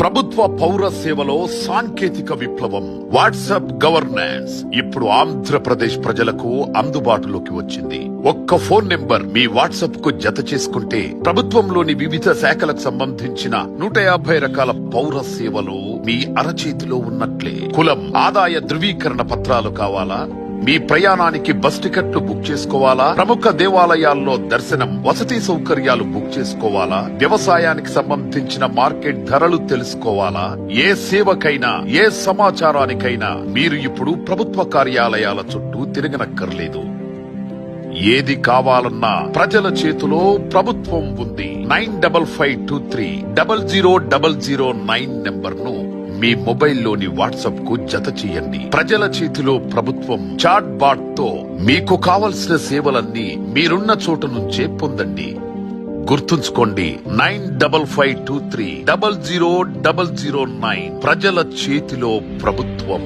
ప్రభుత్వ పౌర సేవలో సాంకేతిక విప్లవం వాట్సాప్ గవర్నెన్స్ ఇప్పుడు ఆంధ్రప్రదేశ్ ప్రజలకు అందుబాటులోకి వచ్చింది. ఒక్క ఫోన్ నెంబర్ మీ వాట్సాప్ కు జత చేసుకుంటే ప్రభుత్వంలోని వివిధ శాఖలకు సంబంధించిన 150 రకాల పౌర సేవలు మీ అరచేతిలో ఉన్నట్లే. కులం, ఆదాయ ధృవీకరణ పత్రాలు కావాలా? మీ ప్రయాణానికి బస్ టికెట్లు బుక్ చేసుకోవాలా? ప్రముఖ దేవాలయాల్లో దర్శనం, వసతి సౌకర్యాలు బుక్ చేసుకోవాలా? వ్యవసాయానికి సంబంధించిన మార్కెట్ ధరలు తెలుసుకోవాలా? ఏ సేవకైనా, ఏ సమాచారానికైనా మీరు ఇప్పుడు ప్రభుత్వ కార్యాలయాల చుట్టూ తిరగనక్కర్లేదు. ఏది కావాలన్నా ప్రజల చేతిలో ప్రభుత్వం ఉంది. 9552300009 నెంబర్ ను మీ మొబైల్లోని వాట్సాప్ కు జత చేయండి. ప్రజల చేతిలో ప్రభుత్వం చాట్ బాట్ తో మీకు కావలసిన సేవలన్నీ మీరున్న చోటు నుంచే పొందండి. గుర్తుంచుకోండి, 9552300009 ప్రజల చేతిలో ప్రభుత్వం.